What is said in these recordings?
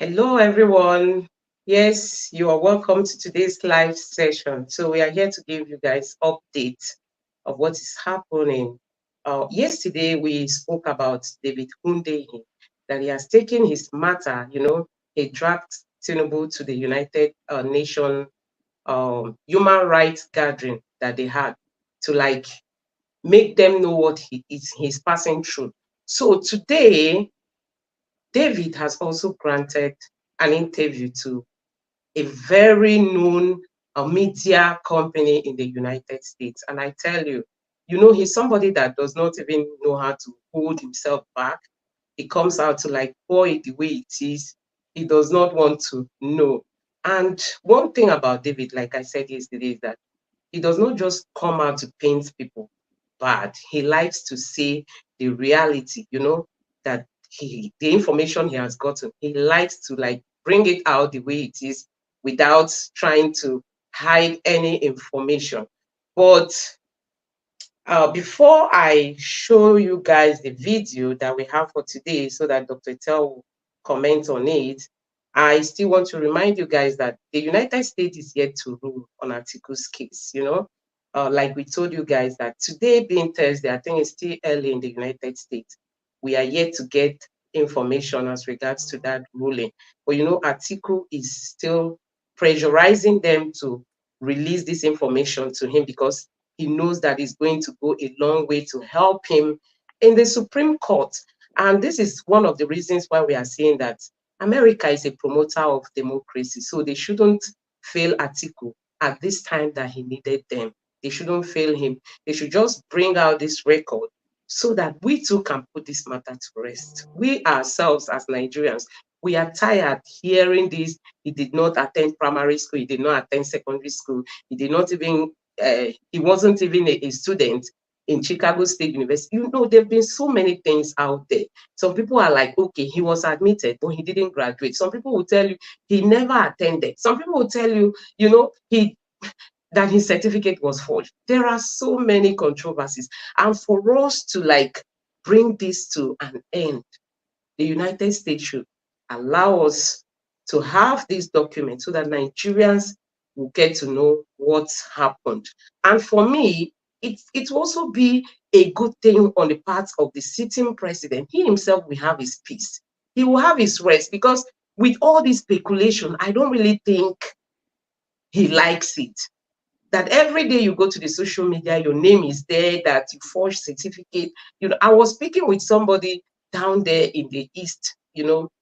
Hello, everyone. Yes, you are welcome to today's live session. So we are here to give you guys updates of what is happening. Yesterday, we spoke about David Hundeyin, that he has taken his matter, he dragged Tinubu to the United Nations human rights gathering that they had to make them know what he's passing through. So today, David has also granted an interview to a very known media company in the United States. And I tell you, he's somebody that does not even know how to hold himself back. He comes out to pour it the way it is. He does not want to know. And one thing about David, like I said yesterday, is that he does not just come out to paint people bad. He likes to say the reality, that the information he has gotten, he likes to bring it out the way it is without trying to hide any information. But before I show you guys the video that we have for today so that Dr. Tel will comment on it, I still want to remind you guys that the United States is yet to rule on Article's case, like we told you guys that today being Thursday, I think it's still early in the United States. We are yet to get information as regards to that ruling. But Article is still pressurizing them to release this information to him because he knows that it's going to go a long way to help him in the Supreme Court. And this is one of the reasons why we are saying that America is a promoter of democracy. So they shouldn't fail Atiku at this time that he needed them. They shouldn't fail him. They should just bring out this record so that we too can put this matter to rest. We ourselves as Nigerians, we are tired hearing this. He did not attend primary school. He did not attend secondary school. He did not even he wasn't even a student in Chicago State University. There have been so many things out there. Some people are like, okay, he was admitted, but he didn't graduate. Some people will tell you he never attended. Some people will tell you, that his certificate was forged. There are so many controversies. And for us to bring this to an end, the United States should allow us to have these documents so that Nigerians will get to know what's happened. And for me, it will also be a good thing on the part of the sitting president. He himself will have his peace. He will have his rest because with all this speculation, I don't really think he likes it. That every day you go to the social media, your name is there, that you forge certificate. I was speaking with somebody down there in the east,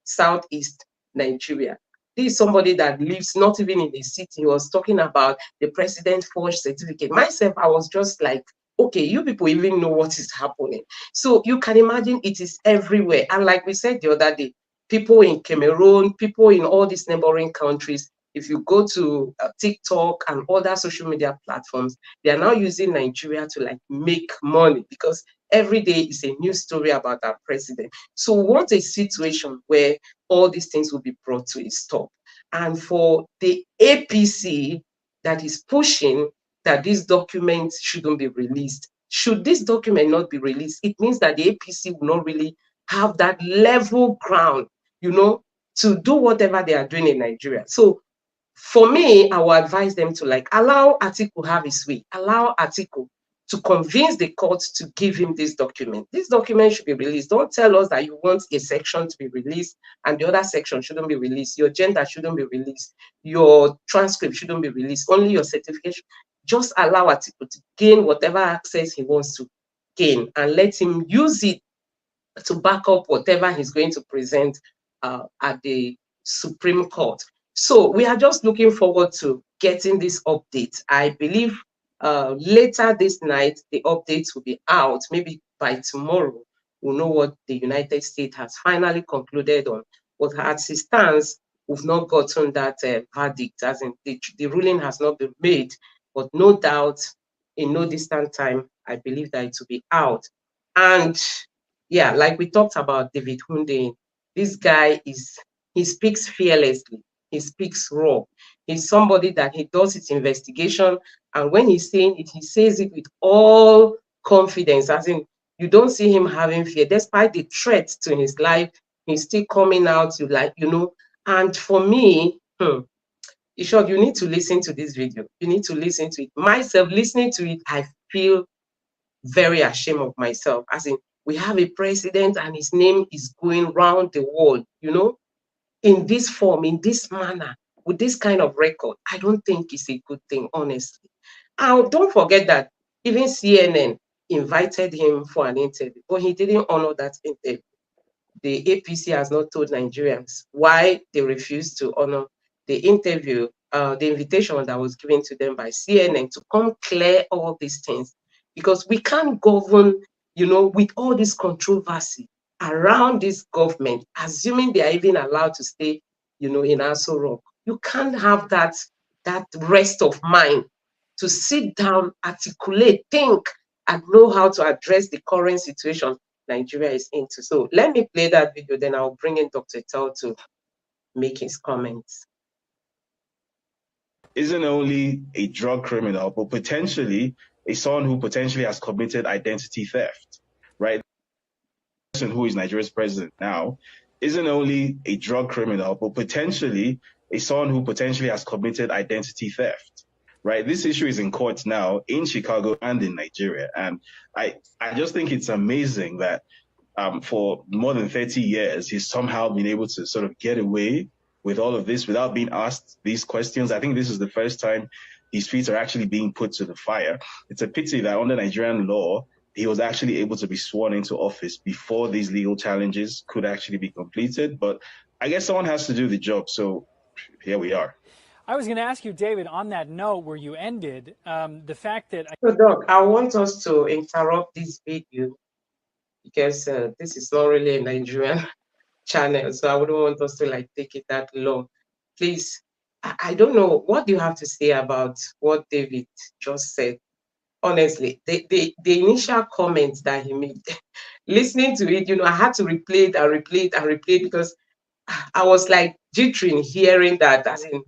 southeast Nigeria. This is somebody that lives not even in the city. He was talking about the president forged certificate. Myself, I was just like, okay, you people even know what is happening. So you can imagine it is everywhere. And like we said the other day, people in Cameroon, people in all these neighboring countries, if you go to TikTok and other social media platforms, they are now using Nigeria to make money because every day is a new story about our president. So we want a situation where all these things will be brought to a stop. And for the APC that is pushing that these documents shouldn't be released, should this document not be released, it means that the APC will not really have that level ground, to do whatever they are doing in Nigeria. So for me, I will advise them to allow Atiku have his way, allow Atiku to convince the court to give him this document. This document should be released. Don't tell us that you want a section to be released and the other section shouldn't be released. Your gender shouldn't be released. Your transcript shouldn't be released. Only your certification. Just allow Atiku to gain whatever access he wants to gain and let him use it to back up whatever he's going to present at the Supreme Court. So we are just looking forward to getting this update. I believe later this night, the updates will be out. Maybe by tomorrow, we'll know what the United States has finally concluded on. But as it stands, we've not gotten that verdict, as in the ruling has not been made. But no doubt, in no distant time, I believe that it will be out. And yeah, like we talked about David Hundeyin, this guy he speaks fearlessly. He speaks raw. He's somebody that he does his investigation, and when he's saying it, he says it with all confidence, as in you don't see him having fear. Despite the threat to his life, he's still coming out to And for me, Ishok, you need to listen to this video. You need to listen to it. Myself, listening to it, I feel very ashamed of myself. As in, we have a president and his name is going round the world, in this form, in this manner, with this kind of record. I don't think it's a good thing, honestly. And don't forget that even CNN invited him for an interview, but he didn't honor that interview. The APC has not told Nigerians why they refused to honor the interview, the invitation that was given to them by CNN to come clear all these things. Because we can't govern, with all this controversy around this government, assuming they are even allowed to stay, in Aso Rock. You can't have that rest of mind to sit down, articulate, think, and know how to address the current situation Nigeria is into. So let me play that video, then I'll bring in Dr. Tell to make his comments. Isn't only a drug criminal, but potentially someone who potentially has committed identity theft, right? The person who is Nigeria's president now isn't only a drug criminal, but potentially someone who potentially has committed identity theft, right? This issue is in court now in Chicago and in Nigeria. And I just think it's amazing that for more than 30 years, he's somehow been able to sort of get away with all of this without being asked these questions. I think this is the first time his feet are actually being put to the fire. It's a pity that under Nigerian law, he was actually able to be sworn into office before these legal challenges could actually be completed. But I guess someone has to do the job. So here we are. I was going to ask you, David, on that note where you ended, the fact that... So, Doc, I want us to interrupt this video because this is not really a Nigerian channel, so I wouldn't want us to take it that long. Please, I don't know, what do you have to say about what David just said? Honestly, the initial comments that he made, listening to it, I had to replay it and replay it and replay it because I was like jittering hearing that. As in,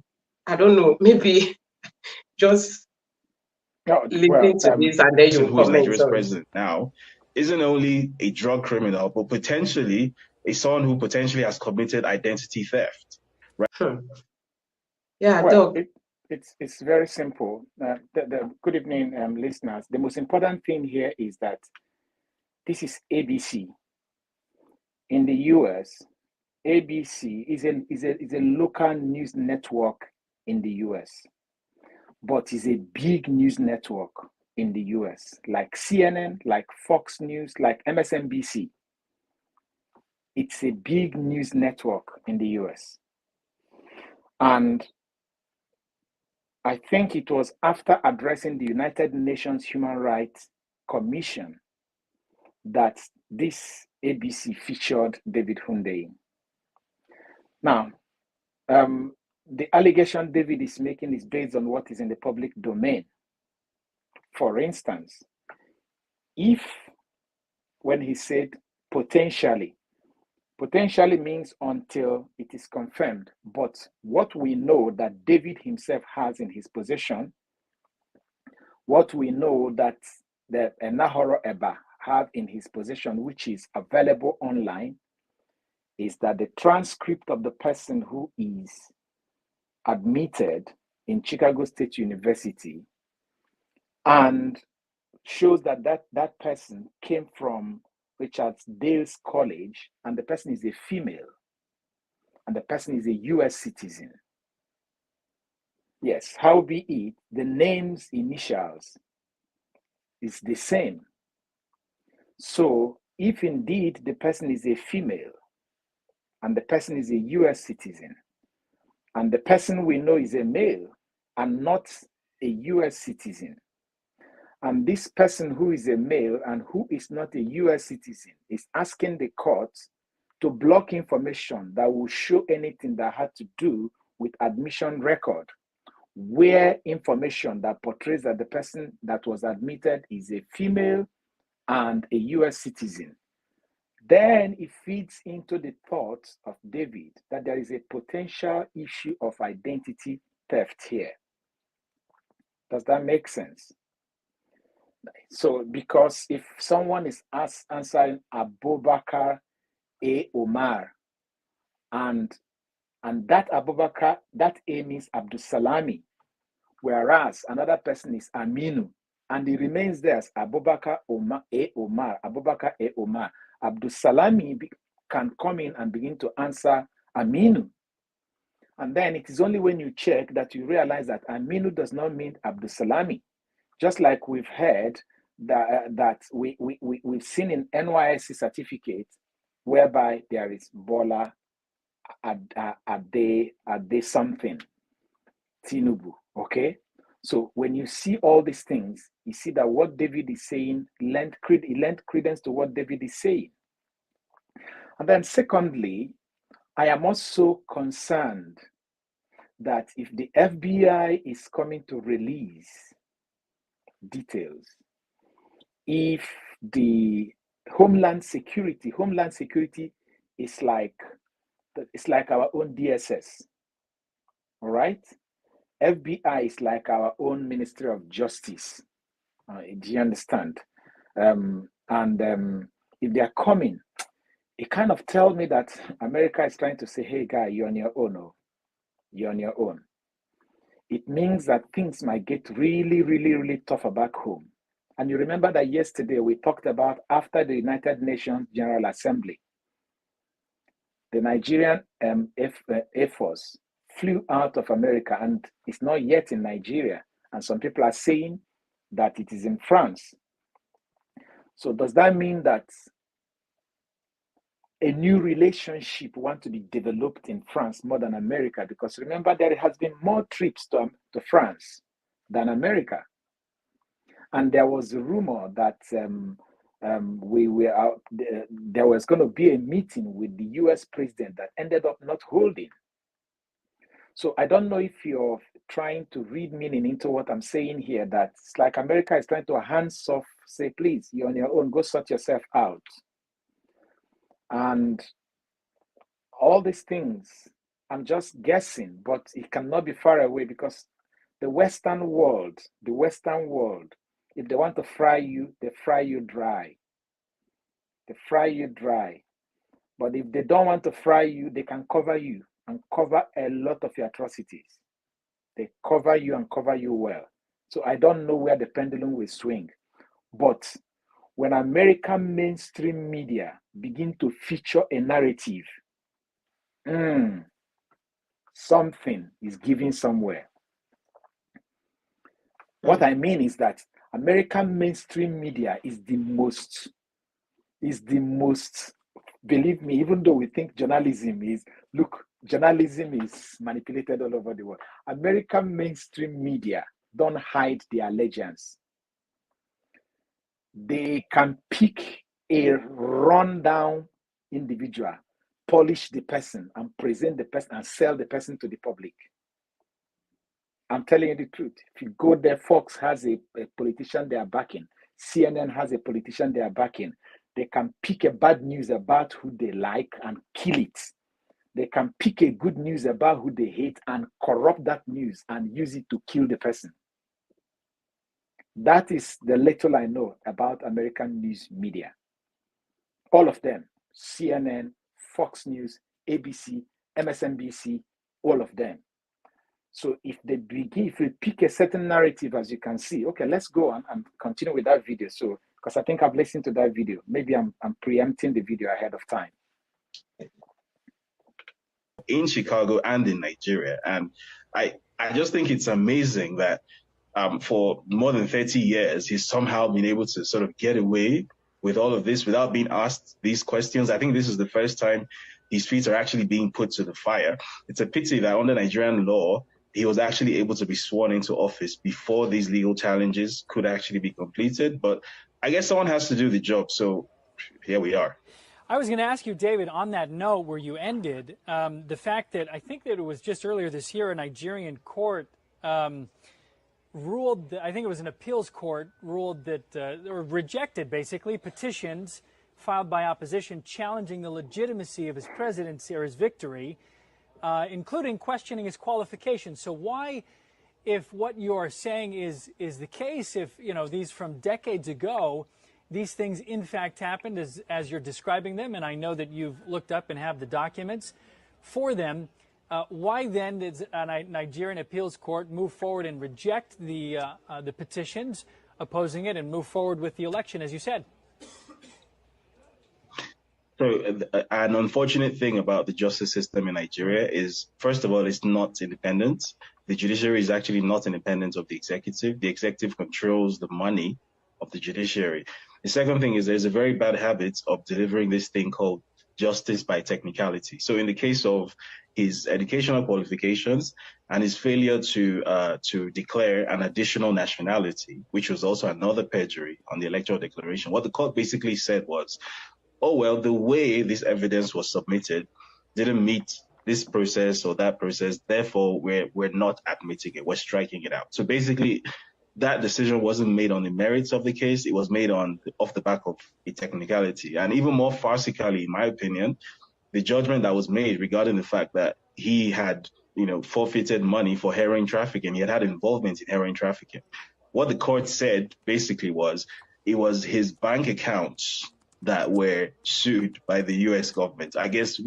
I don't know, maybe just listen to this and then you who is comment. Nigeria's president now isn't only a drug criminal, but potentially someone who potentially has committed identity theft. Right? Yeah, well, it's very simple. Good evening, listeners. The most important thing here is that this is ABC. In the US, ABC is a local news network in the US, but is a big news network in the US, like CNN, like Fox News, like MSNBC. It's a big news network in the US. And I think it was after addressing the United Nations Human Rights Commission that this ABC featured David Hundeyin. Now, the allegation David is making is based on what is in the public domain. For instance, when he said potentially means until it is confirmed. But what we know that David himself has in his possession, what we know that the Nahoro Eba have in his possession, which is available online, is that the transcript of the person who is admitted in Chicago State University and shows that that person came from Richard Dale's College, and the person is a female, and the person is a US citizen. Yes, howbeit, the name's initials is the same. So if indeed the person is a female, and the person is a US citizen, and the person we know is a male and not a US citizen, and this person who is a male and who is not a US citizen is asking the court to block information that will show anything that had to do with admission record, where information that portrays that the person that was admitted is a female and a US citizen, then it feeds into the thoughts of David that there is a potential issue of identity theft here. Does that make sense? So, because if someone is answering Abubakar A. Omar, and And that Abubakar, that A means Abdul Salami, whereas another person is Aminu, and he remains there as Abubakar Omar, A. Omar, Abubakar A. Omar. Abdul Salami can come in and begin to answer Aminu. And then it is only when you check that you realize that Aminu does not mean Abdul Salami. Just like we've heard that we've seen in NYSC certificates whereby there is Bola Ade something, Tinubu, okay? So when you see all these things, you see that what David is saying lent credence to what David is saying. And then secondly, I am also concerned that if the FBI is coming to release details, if the Homeland Security is like our own DSS, all right? FBI is like our own Ministry of Justice. Do you understand? If they are coming, it kind of tells me that America is trying to say, hey, guy, you're on your own. Oh. You're on your own. It means that things might get really, really, really tougher back home. And you remember that yesterday we talked about after the United Nations General Assembly, the Nigerian Air Force flew out of America and it's not yet in Nigeria. And some people are saying that it is in France. So does that mean that a new relationship wants to be developed in France more than America? Because remember, there has been more trips to France than America. And there was a rumor that there was going to be a meeting with the US president that ended up not holding. So I don't know if you're trying to read meaning into what I'm saying here, that it's like America is trying to hands off, say, please, you're on your own, go sort yourself out. And all these things, I'm just guessing, but it cannot be far away because the Western world, if they want to fry you, they fry you dry. They fry you dry. But if they don't want to fry you, they can cover you and cover a lot of your atrocities. They cover you and cover you well. So I don't know where the pendulum will swing. But when American mainstream media begin to feature a narrative, something is giving somewhere. What I mean is that American mainstream media is the most, believe me, even though we think journalism is manipulated all over the world. American mainstream media don't hide their allegiance. They can pick a rundown individual, polish the person, and present the person and sell the person to the public. I'm telling you the truth. If you go there, Fox has a politician they are backing. CNN has a politician they are backing. They can pick a bad news about who they like and kill it. They can pick a good news about who they hate and corrupt that news and use it to kill the person. That is the little I know about American news media. All of them, CNN, Fox News, ABC, MSNBC, all of them. So if we pick a certain narrative, as you can see, okay, let's go on and continue with that video. So, because I think I've listened to that video. Maybe I'm preempting the video ahead of time. In Chicago and in Nigeria. And I just think it's amazing that for more than 30 years, he's somehow been able to sort of get away with all of this without being asked these questions. I think this is the first time these feet are actually being put to the fire. It's a pity that under Nigerian law, he was actually able to be sworn into office before these legal challenges could actually be completed. But I guess someone has to do the job. So here we are. I was going to ask you, David, on that note where you ended, the fact that I think that it was just earlier this year, a Nigerian court ruled, that, I think it was an appeals court, ruled that, or rejected basically petitions filed by opposition challenging the legitimacy of his presidency or his victory, including questioning his qualifications. So why, if what you are saying is the case, if, you know, these from decades ago, these things in fact happened as you're describing them, and I know that you've looked up and have the documents for them, Why then did a Nigerian appeals court move forward and reject the petitions opposing it and move forward with the election, as you said? So an unfortunate thing about the justice system in Nigeria is, first of all, it's not independent. The judiciary is actually not independent of the executive. The executive controls the money of the judiciary. The second thing is there's a very bad habit of delivering this thing called justice by technicality. So in the case of his educational qualifications and his failure to declare an additional nationality, which was also another perjury on the electoral declaration, what the court basically said was, oh, well, the way this evidence was submitted didn't meet this process or that process. Therefore, we're not admitting it. We're striking it out. So basically, that decision wasn't made on the merits of the case. It was made off the back of a technicality. And even more farcically, in my opinion, the judgment that was made regarding the fact that he had, forfeited money for heroin trafficking. He had involvement in heroin trafficking. What the court said basically was it was his bank accounts that were sued by the U.S. government, I guess,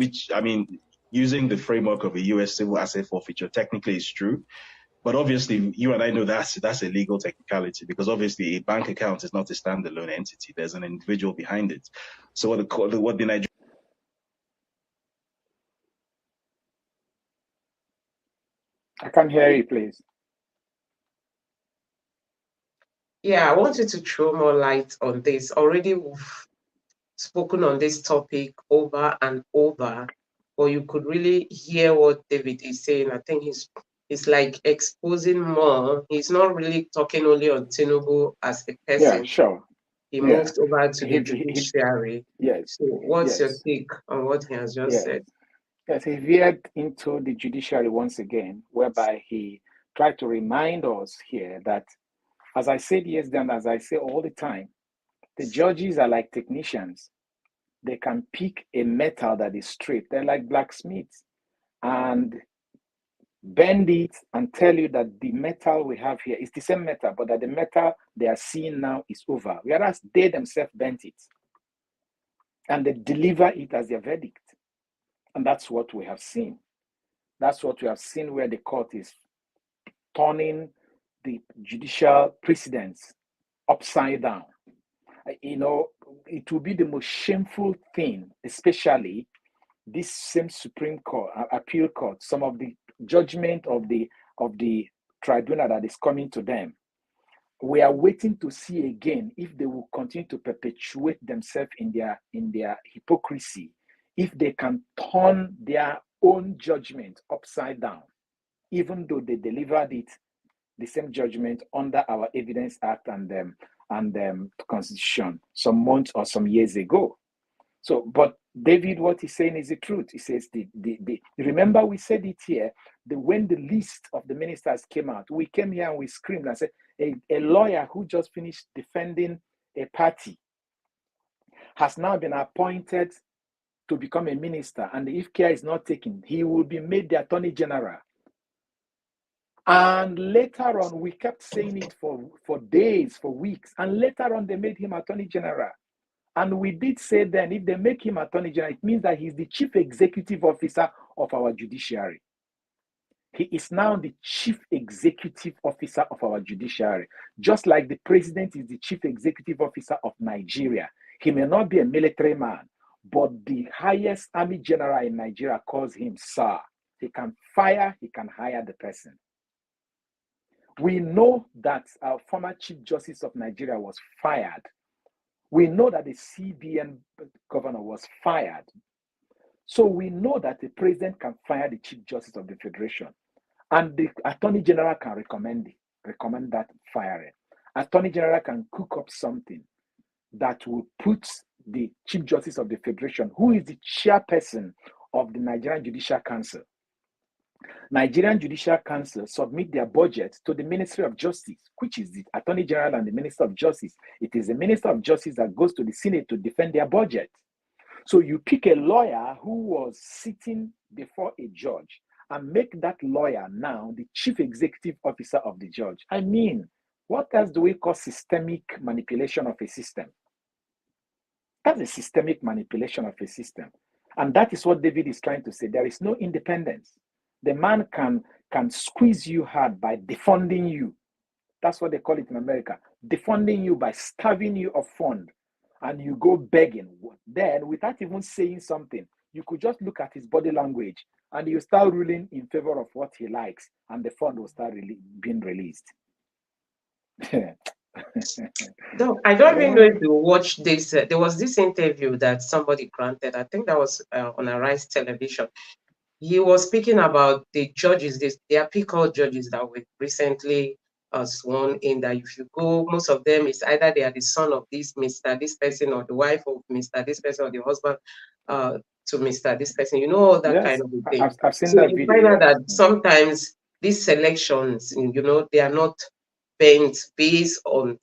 using the framework of a U.S. civil asset forfeiture, technically is true. But obviously, you and I know that's a legal technicality, because obviously a bank account is not a standalone entity. There's an individual behind it. So what the Nigerian... I can't hear you, please. Yeah, I wanted to throw more light on this. Already we've spoken on this topic over and over, but you could really hear what David is saying. I think he's like exposing more. He's not really talking only on Tinubu as a person. Yeah, sure. He moved over to the judiciary. Yes. So what's your take on what he has just said? Yes, he veered into the judiciary once again, whereby he tried to remind us here that, as I said yesterday and as I say all the time, the judges are like technicians. They can pick a metal that is straight. They're like blacksmiths and bend it and tell you that the metal we have here is the same metal, but that the metal they are seeing now is over. Whereas they themselves bent it and they deliver it as their verdict. And that's what we have seen. That's what we have seen, where the court is turning the judicial precedents upside down. It will be the most shameful thing, especially this same Supreme Court, appeal court, some of the judgment of the tribunal that is coming to them. We are waiting to see again if they will continue to perpetuate themselves in their hypocrisy, if they can turn their own judgment upside down, even though they delivered it, the same judgment, under our Evidence Act and Constitution some months or some years ago. So, but David, what he's saying is the truth. He says, remember we said it here, when the list of the ministers came out, we came here and we screamed and said, a lawyer who just finished defending a party has now been appointed to become a minister, and if care is not taken, he will be made the Attorney General. And later on, we kept saying it for days, for weeks, and later on they made him Attorney General. And we did say then, if they make him Attorney General, it means that he's the Chief Executive Officer of our judiciary. He is now the Chief Executive Officer of our judiciary, just like the President is the Chief Executive Officer of Nigeria. He may not be a military man, but the highest army general in Nigeria calls him sir. He can fire, he can hire the person. We know that our former Chief Justice of Nigeria was fired. We know that the CBN governor was fired. So we know that the president can fire the Chief Justice of the Federation, and the Attorney General can recommend that firing. Attorney General can cook up something that will put the Chief Justice of the Federation, who is the chairperson of the Nigerian Judicial Council. Nigerian Judicial Council submit their budget to the Ministry of Justice, which is the Attorney General and the Minister of Justice. It is the Minister of Justice that goes to the Senate to defend their budget. So you pick a lawyer who was sitting before a judge and make that lawyer now the Chief Executive Officer of the judge. I mean, what else do we call systemic manipulation of a system? That's a systemic manipulation of a system. And that is what David is trying to say. There is no independence. The man can squeeze you hard by defunding you. That's what they call it in America. Defunding you by starving you of fund. And you go begging. Then, without even saying something, you could just look at his body language and you start ruling in favor of what he likes, and the fund will start being released. No, I don't even know if you watched this. There was this interview that somebody granted. I think that was on Arise Television. He was speaking about the judges, the appeal court judges that were recently sworn in, that if you go, most of them is either they are the son of Mr. this person, or the wife of Mr. this person, or the husband to Mr. this person, all that Yes, kind of a thing. I've seen So that you video. find out Yes. that sometimes these selections, they are not bent based on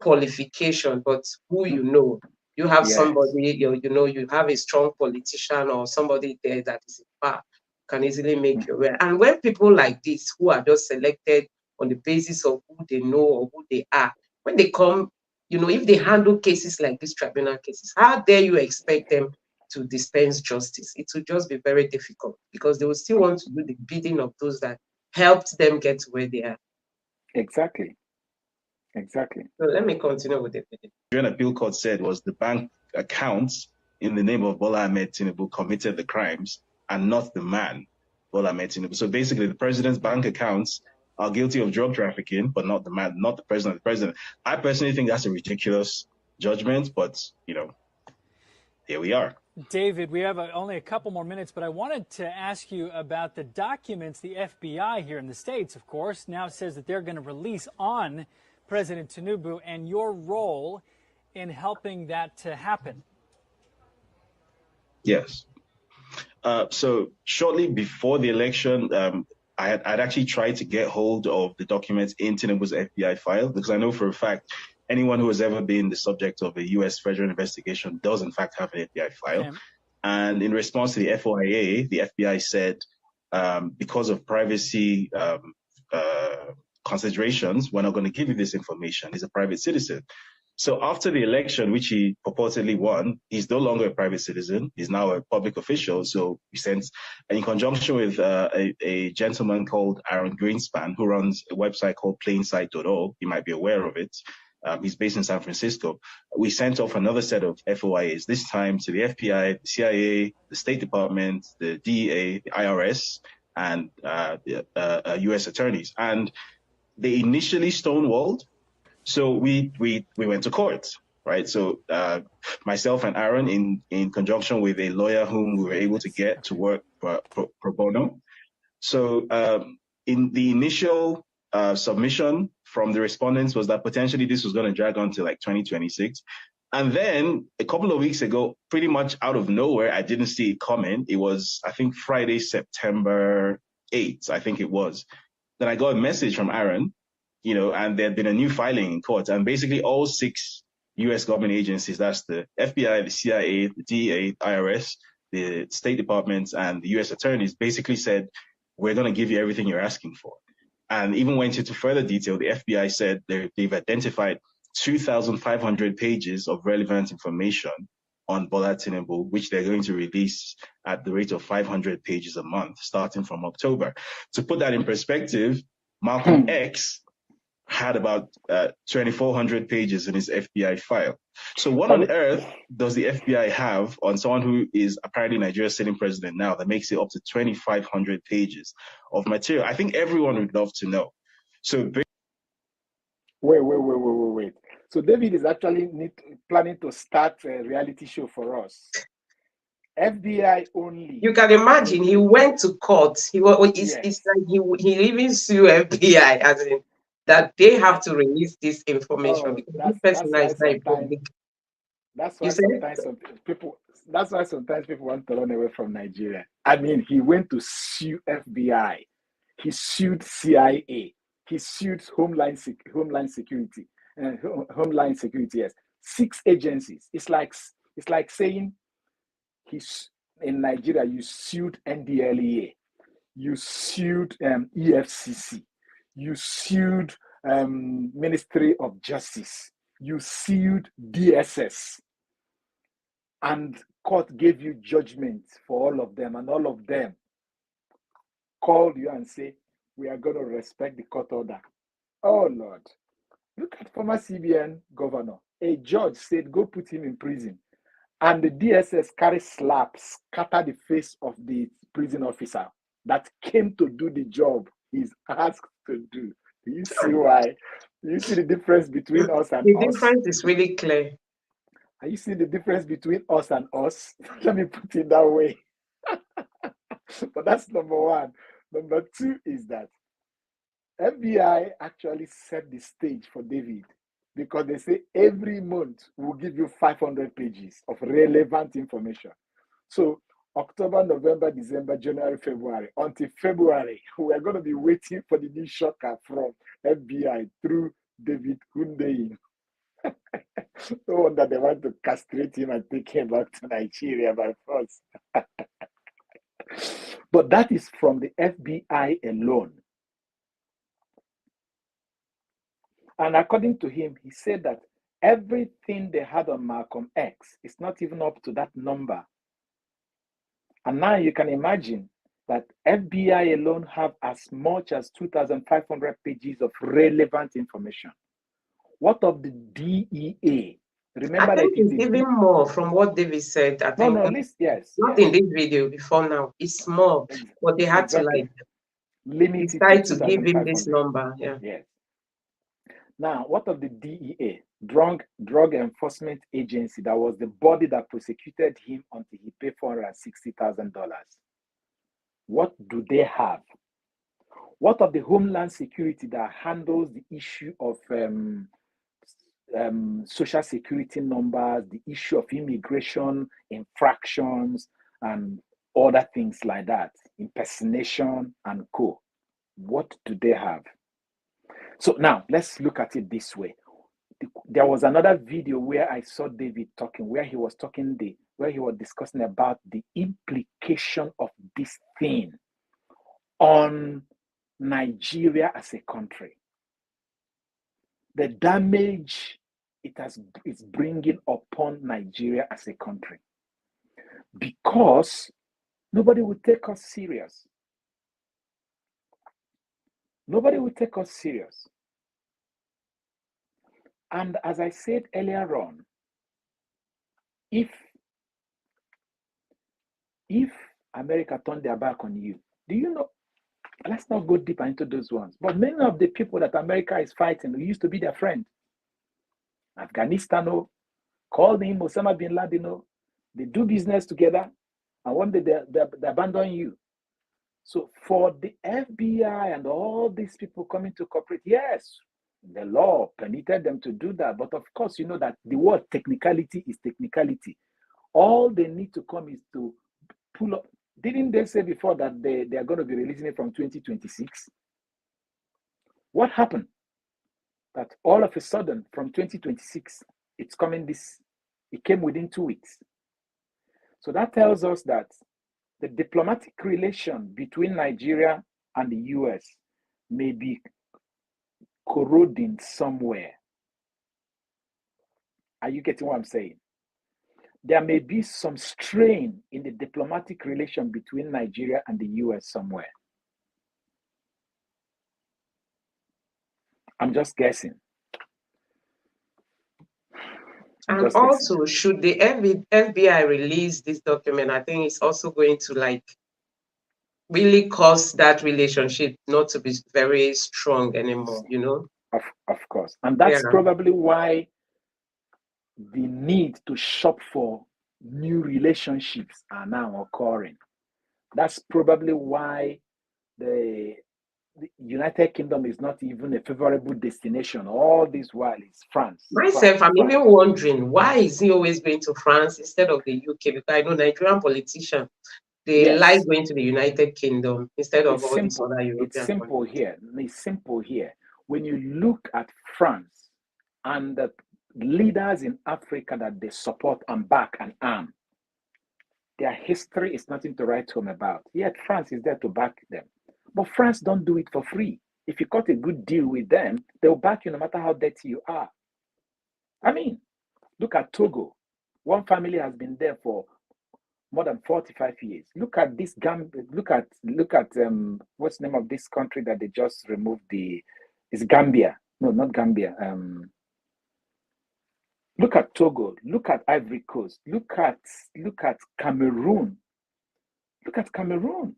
qualification, but who you know. You have somebody, you have a strong politician or somebody there that is in power, can easily make your way. And when people like this, who are just selected on the basis of who they know or who they are, when they come, if they handle cases like these tribunal cases, how dare you expect them to dispense justice? It will just be very difficult, because they will still want to do the bidding of those that helped them get to where they are. Exactly. So let me continue with the video. The appeal court said was the bank accounts in the name of Bola Ahmed Tinubu committed the crimes, and not the man, Bola Ahmed Tinubu. So basically, the president's bank accounts are guilty of drug trafficking, but not the man, not the president. The president. I personally think that's a ridiculous judgment, but here we are. David, we have only a couple more minutes, but I wanted to ask you about the documents the FBI here in the States, of course, now says that they're going to release on President Tinubu, and your role in helping that to happen. Yes. So shortly before the election, I'd actually tried to get hold of the documents in Tinubu's FBI file, because I know for a fact anyone who has ever been the subject of a U.S. federal investigation does in fact have an FBI file. Okay. And in response to the FOIA, the FBI said, because of privacy considerations, we're not going to give you this information. He's a private citizen. So after the election, which he purportedly won, he's no longer a private citizen. He's now a public official. So we sent, in conjunction with a gentleman called Aaron Greenspan, who runs a website called plainsight.org. You might be aware of it. He's based in San Francisco. We sent off another set of FOIAs, this time to the FBI, the CIA, the State Department, the DEA, the IRS, and the U.S. attorneys. And they initially stonewalled. So we went to court, right? So myself and Aaron, in conjunction with a lawyer whom we were able to get to work pro bono. So in the initial submission from the respondents was that potentially this was going to drag on to like 2026. And then a couple of weeks ago, pretty much out of nowhere, I didn't see it coming. It was, I think, Friday, September 8th, I think it was. Then I got a message from Aaron, and there had been a new filing in court. And basically all 6 U.S. government agencies, that's the FBI, the CIA, the DEA, the IRS, the State Department, and the U.S. attorneys, basically said, we're going to give you everything you're asking for. And even went into further detail. The FBI said they've identified 2,500 pages of relevant information on Bola Tinubu, which they're going to release at the rate of 500 pages a month, starting from October. To put that in perspective, Malcolm X had about 2,400 pages in his FBI file. So what on earth does the FBI have on someone who is apparently Nigeria's sitting president now that makes it up to 2,500 pages of material? I think everyone would love to know. So Wait. So David is actually planning to start a reality show for us. FBI only. You can imagine he went to court. It's like he even sued FBI, as in that they have to release this information, because this person is very public. That's why sometimes people want to run away from Nigeria. I mean, he went to sue FBI. He sued CIA. He sued Homeland Security. Homeland Security, yes. 6 agencies. It's like saying he's in Nigeria, you sued NDLEA, you sued EFCC, you sued Ministry of Justice, you sued DSS, and court gave you judgment for all of them, and all of them call you and say, we are going to respect the court order. Oh, Lord. Look at former CBN governor. A judge said, go put him in prison. And the DSS carry slaps, scatter the face of the prison officer that came to do the job he's asked to do. Do you see why? Do you see the difference between us and The us? difference is really clear. Are you seeing the difference between us and us? Let me put it that way. But that's number one. Number two is that FBI actually set the stage for David because they say every month we'll give you 500 pages of relevant information. So October, November, December, January, February, until February, we're going to be waiting for the new shocker from FBI through David Hundeyin. No wonder they want to castrate him and take him back to Nigeria by force. But that is from the FBI alone. And according to him, he said that everything they had on Malcolm X is not even up to that number. And now you can imagine that FBI alone have as much as 2,500 pages of relevant information. What of the DEA? Remember, I think that it's even more from what David said. I think not in this video before now. It's more, but they had to like limit it decide to to give him this 2,500. number. Yeah. Yes. Now, what of the DEA, Drug Enforcement Agency, that was the body that prosecuted him until he paid $460,000? What do they have? What of the Homeland Security that handles the issue of social security numbers, the issue of immigration infractions, and other things like that, impersonation and co? What do they have? So now let's look at it this way. There was another video where I saw David talking, where he was discussing about the implication of this thing on Nigeria as a country. The damage it's bringing upon Nigeria as a country. Because nobody will take us serious. Nobody will take us serious. And as I said earlier on, if America turned their back on you, do you know, let's not go deeper into those ones, but many of the people that America is fighting who used to be their friend, Afghanistan, called him Osama bin Laden, they do business together, and one day they abandon you. So for the FBI and all these people coming to cooperate, yes, the law permitted them to do that. But of course, you know that the word technicality is technicality. All they need to come is to pull up. Didn't they say before that they are going to be releasing it from 2026? What happened? That all of a sudden from 2026, it's coming it came within 2 weeks. So that tells us that the diplomatic relation between Nigeria and the US may be corroding somewhere. Are you getting what I'm saying? There may be some strain in the diplomatic relation between Nigeria and the US somewhere. I'm just guessing. And also, should the FBI release this document, I think it's also going to like really cause that relationship not to be very strong anymore, you know? Of course. And that's probably why the need to shop for new relationships are now occurring. That's probably why the United Kingdom is not even a favorable destination. All this while is France. Myself, I'm even wondering, why is he always going to France instead of the UK? Because I know Nigerian politicians, they like going to the United Kingdom instead of all these other European countries. It's simple here. When you look at France and the leaders in Africa that they support and back and arm, their history is nothing to write home about. Yet France is there to back them. But France don't do it for free. If you cut a good deal with them, they'll back you no matter how dirty you are. I mean, look at Togo. One family has been there for more than 45 years. Look at this look at what's the name of this country that they just removed it's Gambia. No, not Gambia. Look at Togo, look at Ivory Coast, look at Cameroon. Look at Cameroon.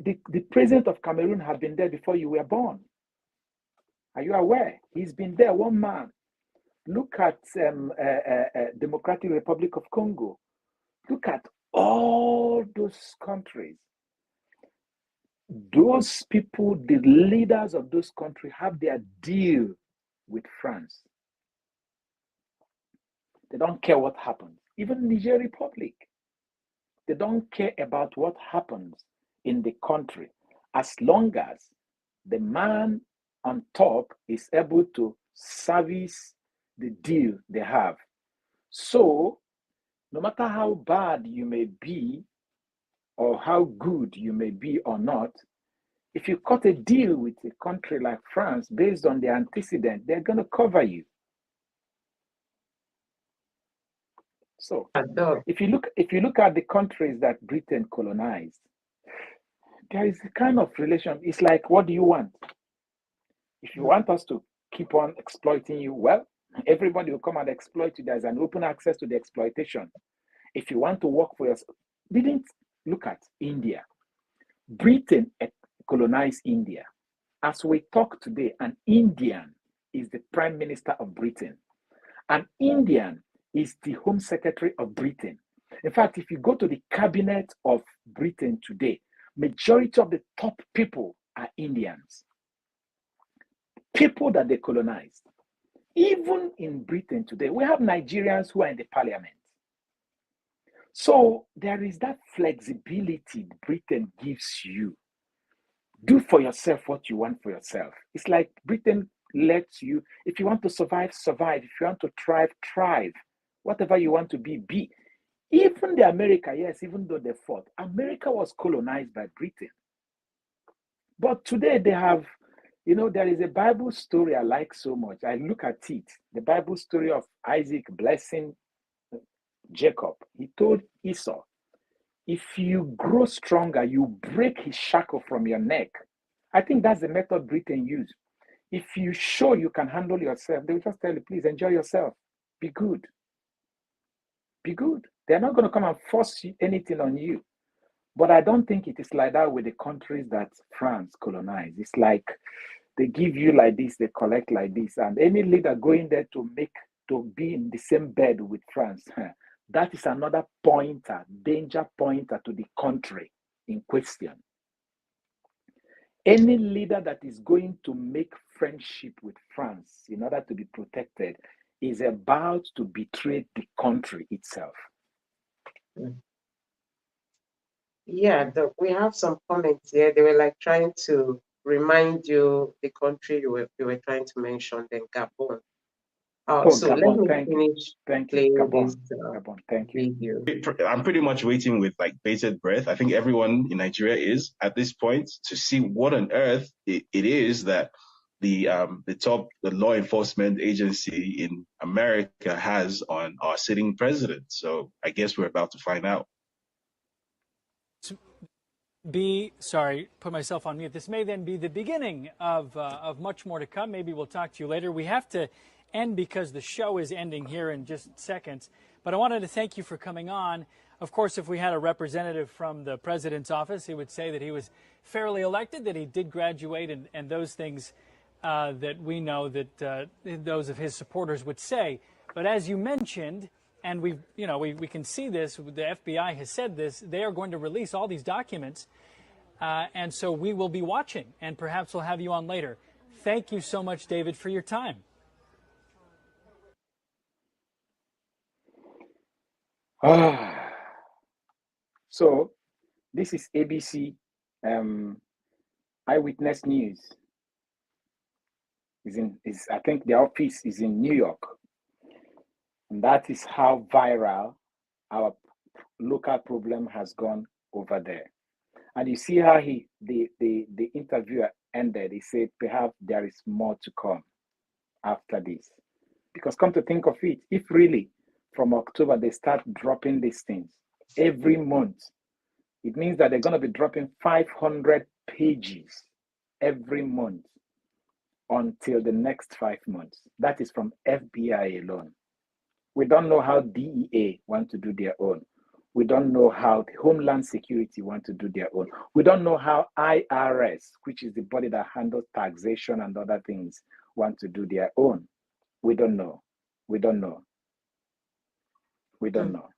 The president of Cameroon have been there before you were born. Are you aware? He's been there, one man. Look at Democratic Republic of Congo. Look at all those countries. Those people, the leaders of those countries, have their deal with France. They don't care what happens. Even Niger Republic, they don't care about what happens in the country as long as the man on top is able to service the deal they have. So, no matter how bad you may be or how good you may be or not, if you cut a deal with a country like France based on the antecedent, they're going to cover you. So, if you look at the countries that Britain colonized, there is a kind of relation. It's like, what do you want? If you want us to keep on exploiting you, well, everybody will come and exploit you. There's an open access to the exploitation. If you want to work for yourself, didn't look at India. Britain colonized India. As we talk today, an Indian is the Prime Minister of Britain. An Indian is the Home Secretary of Britain. In fact, if you go to the cabinet of Britain today, majority of the top people are Indians. People that they colonized. Even in Britain today, we have Nigerians who are in the parliament. So there is that flexibility Britain gives you. Do for yourself what you want for yourself. It's like Britain lets you, if you want to survive, survive. If you want to thrive, thrive. Whatever you want to be. Even the America, yes, even though they fought, America was colonized by Britain. But today they have, there is a Bible story I like so much. I look at it, the Bible story of Isaac blessing Jacob. He told Esau, if you grow stronger, you break his shackle from your neck. I think that's the method Britain used. If you show you can handle yourself, they will just tell you, please enjoy yourself. Be good. Be good. They're not going to come and force anything on you. But I don't think it is like that with the countries that France colonized. It's like they give you like this, they collect like this. And any leader going there to be in the same bed with France, that is another danger pointer to the country in question. Any leader that is going to make friendship with France in order to be protected is about to betray the country itself. Yeah, we have some comments here. They were like trying to remind you the country you were trying to mention, then Gabon. So Gabon, let me finish playing this Gabon, thank you. video. I'm pretty much waiting with like bated breath. I think everyone in Nigeria is at this point to see what on earth it is that the law enforcement agency in America has on our sitting president. So I guess we're about to find out. Put myself on mute. This may then be the beginning of much more to come. Maybe we'll talk to you later. We have to end because the show is ending here in just seconds. But I wanted to thank you for coming on. Of course, if we had a representative from the president's office, he would say that he was fairly elected, that he did graduate, and those things that we know that those of his supporters would say. But as you mentioned, and we can see this, the FBI has said this, they are going to release all these documents. And so we will be watching, and perhaps we'll have you on later. Thank you so much, David, for your time. So this is ABC Eyewitness News. I think the office is in New York. And that is how viral our local problem has gone over there. And you see how the interviewer ended. He said, perhaps there is more to come after this. Because come to think of it, if really from October they start dropping these things, every month. It means that they're going to be dropping 500 pages every month until the next 5 months. That is from FBI alone. We don't know how DEA want to do their own. We don't know how the Homeland Security want to do their own. We don't know how IRS, which is the body that handles taxation and other things, want to do their own. We don't know. We don't know. We don't know.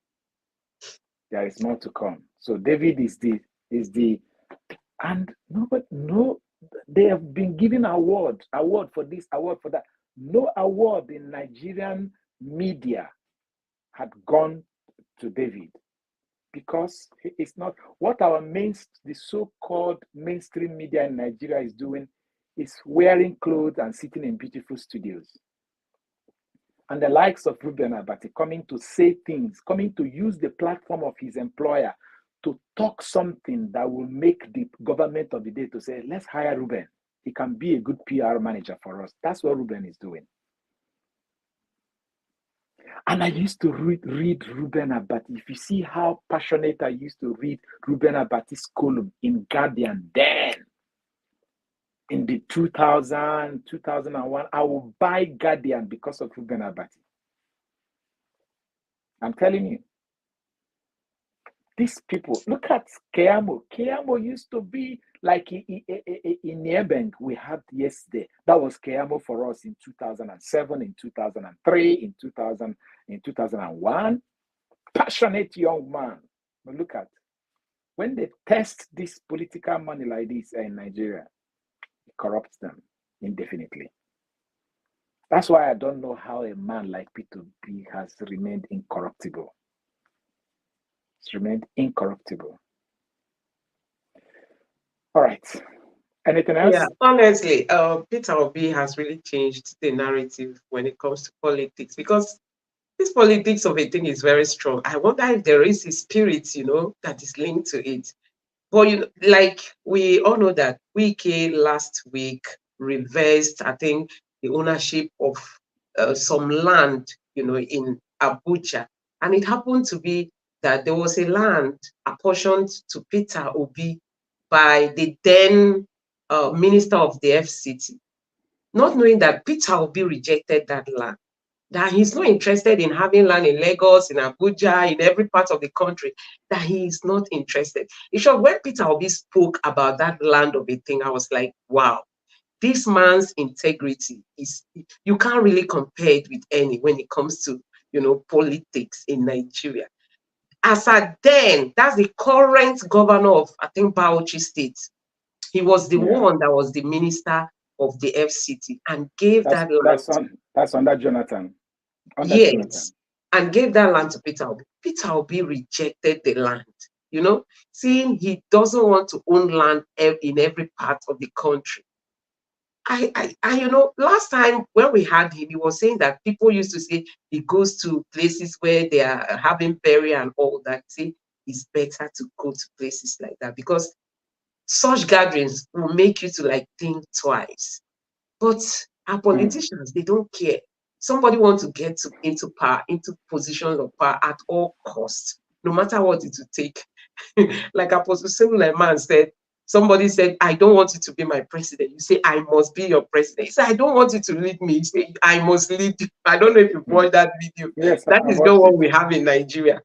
There is more to come. So David is the and no, they have been given award for this, award for that. No award in Nigerian media had gone to David, because it's not what the so-called mainstream media in Nigeria is doing is wearing clothes and sitting in beautiful studios. And the likes of Ruben Abati coming to say things, coming to use the platform of his employer to talk something that will make the government of the day to say, let's hire Ruben. He can be a good PR manager for us. That's what Ruben is doing. And I used to read Ruben Abati. If you see how passionate I used to read Ruben Abati's column in Guardian then, in the 2000, 2001, I will buy Guardian because of Ruben Abati. I'm telling you. These people, look at Keamo. Keamo used to be like in Niebeng we had yesterday. That was Keamo for us in 2007, in 2003, in 2001. Passionate young man. But look at, when they test this political money like this in Nigeria, it corrupts them indefinitely. That's why I don't know how a man like Peter Obi has remained incorruptible. It's remained incorruptible. All right. Anything else? Yeah, honestly, Peter Obi has really changed the narrative when it comes to politics, because this politics of a thing is very strong. I wonder if there is a spirit, that is linked to it. But like we all know that Wike last week reversed, I think, the ownership of some land, in Abuja, and it happened to be that there was a land apportioned to Peter Obi by the then minister of the FCT, not knowing that Peter Obi rejected that land, that he's not interested in having land in Lagos, in Abuja, in every part of the country, that he is not interested. In short, when Peter Obi spoke about that land of a thing, I was like, wow, this man's integrity is, you can't really compare it with any when it comes to, politics in Nigeria. As at then, that's the current governor of, I think, Bauchi State. He was the one that was the minister of the FCT and gave that land. That's under Jonathan. Yes, Jonathan. and gave that land to Peter Obi. Peter Obi rejected the land, seeing he doesn't want to own land in every part of the country. I last time when we had him, he was saying that people used to say he goes to places where they are having burial and all that. Say it's better to go to places like that, because such gatherings will make you to think twice. But our politicians, they don't care. Somebody wants to get into power, into positions of power at all costs, no matter what it would take. Like Apostle Suleiman said, somebody said, I don't want you to be my president. You say, I must be your president. He said, I don't want you to lead me. You say, I must lead you. I don't know if you've watched that video. Yes, that is not what we have in Nigeria.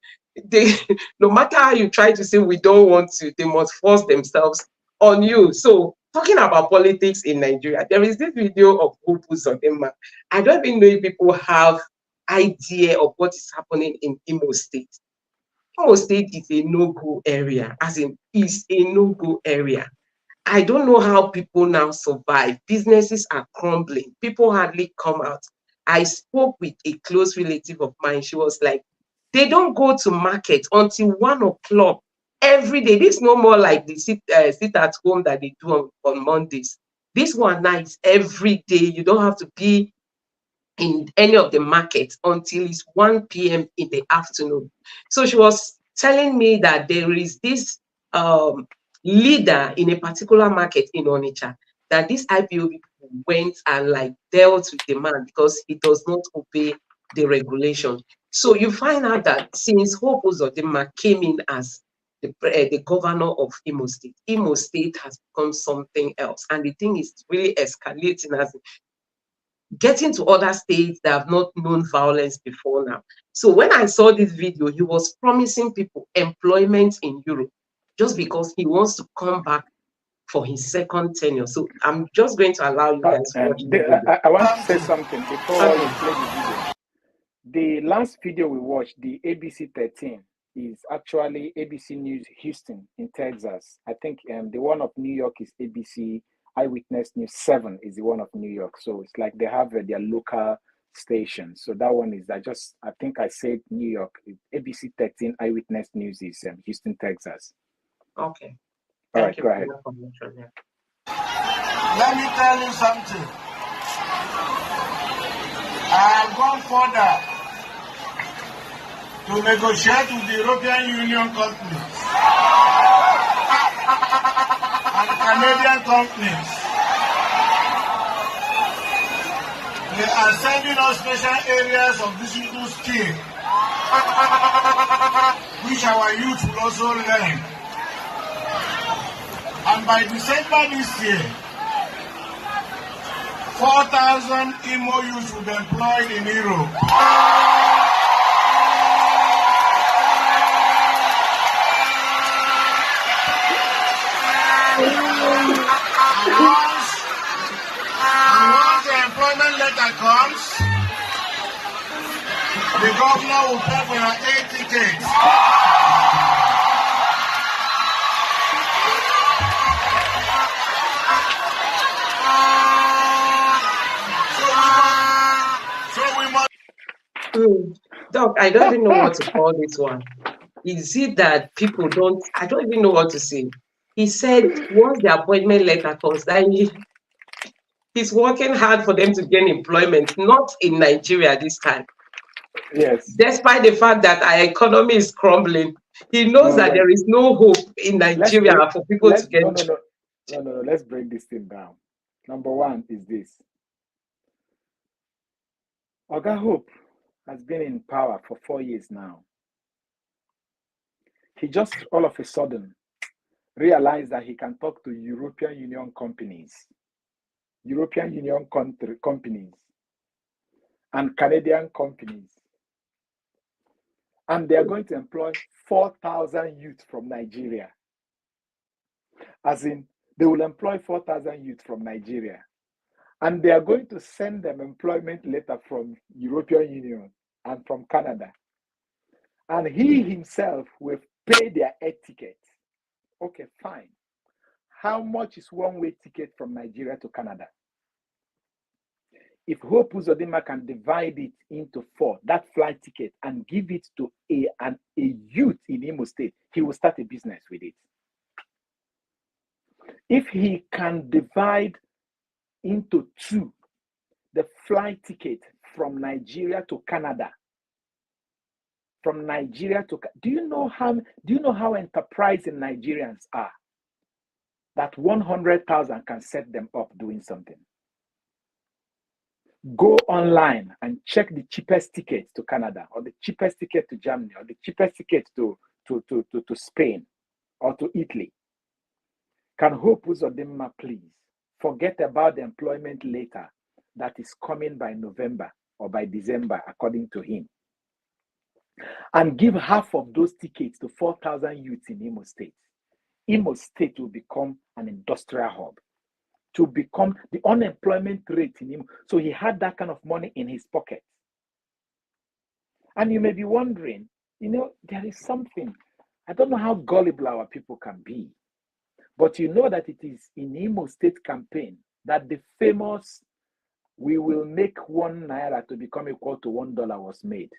No matter how you try to say we don't want to, they must force themselves on you. So talking about politics in Nigeria, there is this video of Hope Uzodinma. I don't even know if people have idea of what is happening in Imo State. Imo State is a no-go area, as in is a no-go area. I don't know how people now survive. Businesses are crumbling. People hardly come out. I spoke with a close relative of mine. She was like, they don't go to market until 1 o'clock every day. This is no more like the sit at home that they do on Mondays. This one now is every day. You don't have to be in any of the markets until it's 1 p.m. in the afternoon. So she was telling me that there is this leader in a particular market in Onitsha, that this IPOB went and dealt with the man because he does not obey the regulation. So you find out that since Hope Uzodinma came in as the governor of Imo State has become something else. And the thing is really escalating as getting to other states that have not known violence before now. So when I saw this video, he was promising people employment in Europe just because he wants to come back for his second tenure. So I'm just going to allow you guys to watch the video. I want to say something before Okay. you play the video. The last video we watched, the ABC 13, is actually ABC News Houston in Texas. I think the one of New York is ABC Eyewitness News 7 is the one of New York. So it's like they have their local station. So that one is, I think I said New York. ABC 13 Eyewitness News is Houston, Texas. Okay. All right, Thank you go for ahead. your information. Yeah. Let me tell you something. I have gone further to negotiate with the European Union companies and Canadian companies. They are sending us special areas of digital skill, which our youth will also learn. And by December this year, 4,000 Imo youths will be employed in Europe. Once the employment letter comes, the governor will pay for your 8 tickets. So we must. Doc, I don't even know what to call this one. Is it that people don't, I don't even know what to say. He said once the appointment letter comes, then he's working hard for them to gain employment, not in Nigeria this time. Yes. Despite the fact that our economy is crumbling, he knows that there is no hope in Nigeria for people to get. No. Let's break this thing down. Number one is this. Oga Hope has been in power for 4 years now. He just all of a sudden realized that he can talk to European Union companies, companies, and Canadian companies. And they are going to employ 4,000 youth from Nigeria. As in, they will employ 4,000 youth from Nigeria. And they are going to send them employment letter from European Union and from Canada. And he himself will pay their air ticket. Okay, fine. How much is one-way ticket from Nigeria to Canada? If Hope Uzodinma can divide it into 4, that flight ticket, and give it to a youth in Imo State, he will start a business with it. If he can divide into 2 the flight ticket from Nigeria to Canada, do you know how enterprising Nigerians are? That 100,000 can set them up doing something. Go online and check the cheapest ticket to Canada, or the cheapest ticket to Germany, or the cheapest ticket to Spain or to Italy. Can Hope Uzodinma please forget about the employment letter that is coming by November or by December, according to him, and give half of those tickets to 4,000 youths in Imo State? Imo State will become an industrial hub, to become the unemployment rate in Imo. So he had that kind of money in his pocket. And you may be wondering, there is something. I don't know how gullible our people can be, but you know that it is in Imo State campaign that the famous "we will make 1 naira to become equal to $1" was made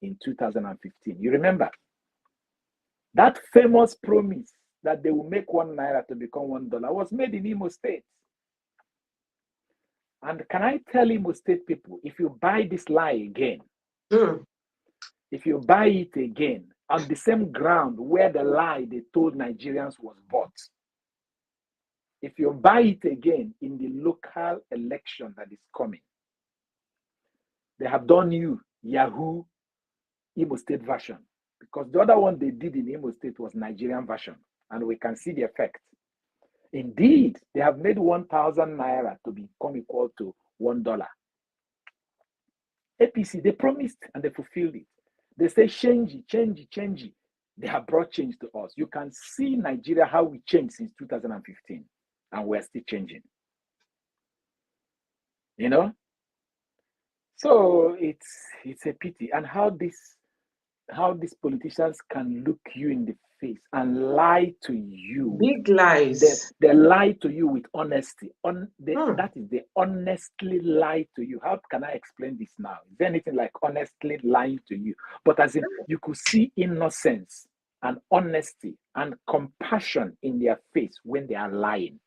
in 2015. You remember? That famous promise that they will make 1 naira to become $1 was made in Imo State. And can I tell Imo State people, if you buy this lie again, if you buy it again on the same ground where the lie they told Nigerians was bought, if you buy it again in the local election that is coming, they have done you Yahoo Imo State version, because the other one they did in Imo State was Nigerian version, and we can see the effect. Indeed, they have made 1,000 naira to become equal to $1. APC, they promised and they fulfilled it. They say change. They have brought change to us. You can see Nigeria, how we changed since 2015, and we're still changing. You know? So it's a pity. And how these politicians can look you in the face and lie to you. Big lies. They lie to you with honesty. That is, they honestly lie to you. How can I explain this now? Is there anything like honestly lying to you? But as in, you could see innocence and honesty and compassion in their face when they are lying.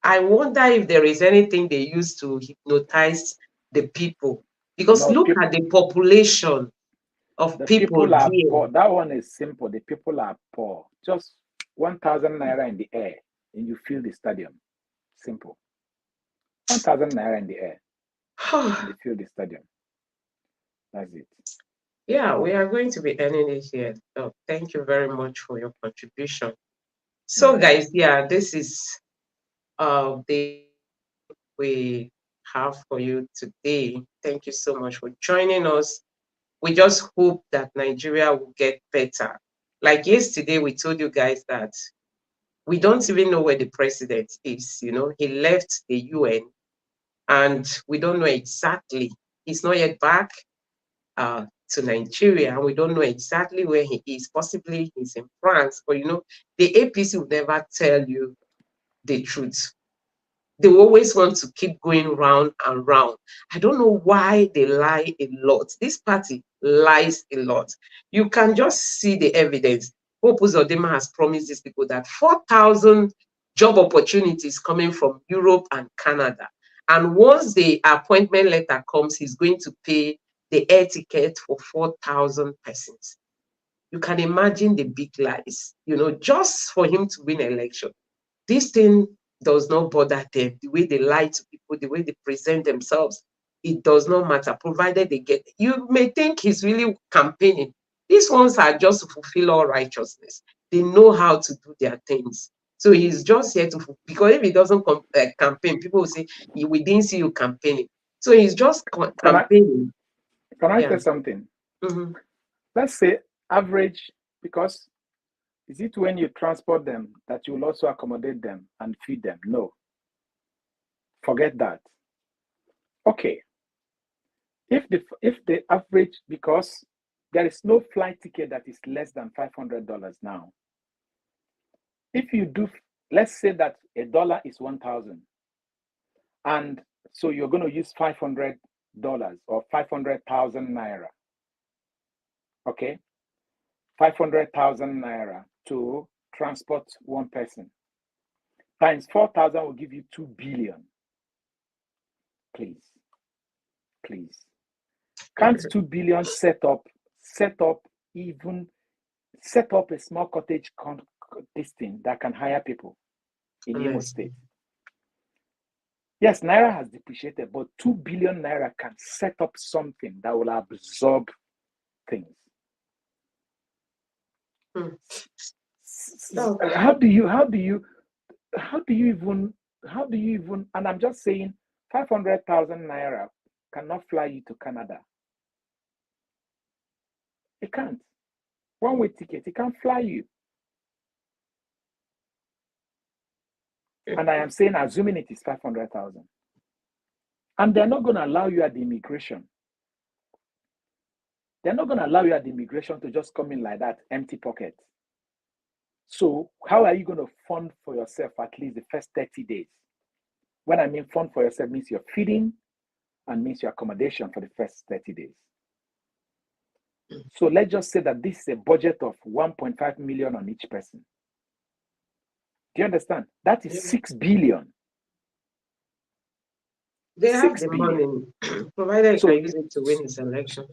I wonder if there is anything they use to hypnotize the people. Because look at the population of people are here. poor. That one is simple. The people are poor. Just 1,000 naira in the air, and you fill the stadium. Simple. 1,000 naira in the air, and you fill the stadium. That's it. Yeah, we are going to be ending it here. So thank you very much for your contribution. So, guys, this is the we have for you today. Thank you so much for joining us. We just hope that Nigeria will get better. Like yesterday, we told you guys that we don't even know where the president is. You know, he left the UN and we don't know exactly. He's not yet back to Nigeria, and we don't know exactly where he is. Possibly he's in France, but you know, the APC will never tell you the truth. They always want to keep going round and round. I don't know why they lie a lot. This party lies a lot. You can just see the evidence. Hope Uzodinma has promised these people that 4,000 job opportunities coming from Europe and Canada. And once the appointment letter comes, he's going to pay the air ticket for 4,000 persons. You can imagine the big lies, you know, just for him to win election. This thing does not bother them. The way they lie to people, the way they present themselves, it does not matter, provided they get. You may think he's really campaigning. These ones are just to fulfill all righteousness. They know how to do their things. So he's just here to, because if he doesn't campaign, people will say, we didn't see you campaigning. So he's just campaigning. Can I say something? Let's say average, because is it when you transport them that you will also accommodate them and feed them? No. Forget that. Okay. If the average, because there is no flight ticket that is less than $500 now. If you do, let's say that $1 is 1,000, and so you're going to use $500 or 500,000 naira. Okay, 500,000 naira to transport one person. Times 4,000 will give you 2 billion. Please. Can't 2 billion set up a small cottage this thing that can hire people in Imo State? Yes, naira has depreciated, but 2 billion naira can set up something that will absorb things. How do you even, and I'm just saying 500,000 naira cannot fly you to Canada. It can't. One-way ticket, it can't fly you. And I am saying, assuming it is 500,000. And they're not going to allow you at the immigration. They're not going to allow you at the immigration to just come in like that, empty pocket. So how are you going to fund for yourself at least the first 30 days? When I mean fund for yourself, means your feeding and means your accommodation for the first 30 days. So let's just say that this is a budget of 1.5 million on each person. Do you understand? That is 6 billion. They have the money, provided he can use it to win his election.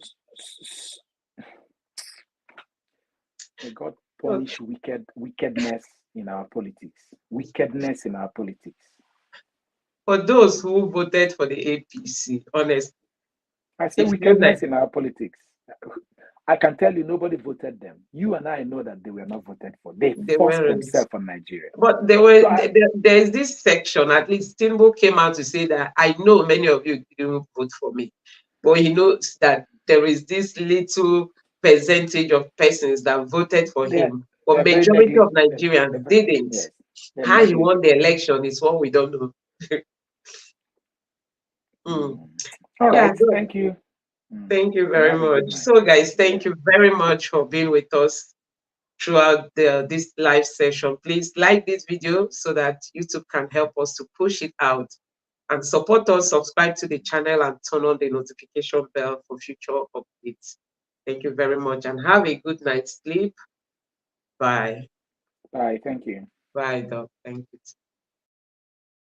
May God punish wickedness in our politics. Wickedness in our politics. for those who voted for the APC, honestly, I say if you wickedness in our politics. I can tell you nobody voted them. You and I know that they were not voted for. They they forced weren't. themselves on Nigeria. But there were So there is this section, at least Tinubu came out to say that I know many of you didn't vote for me, but he knows that there is this little percentage of persons that voted for they're, him, but they're very majority of negligible. Nigerians didn't. Yes, they're How he won the negligible. election is what we don't know. Mm. All Yeah, right. good. Thank you. Thank you You very have a good much. night. So, guys, Yeah. thank you very much for being with us throughout this live session. Please like this video so that YouTube can help us to push it out and support us. Subscribe to the channel and turn on the notification bell for future updates. Thank you very much and have a good night's sleep. Bye. Bye. Thank you. Bye, Doc. Thank you.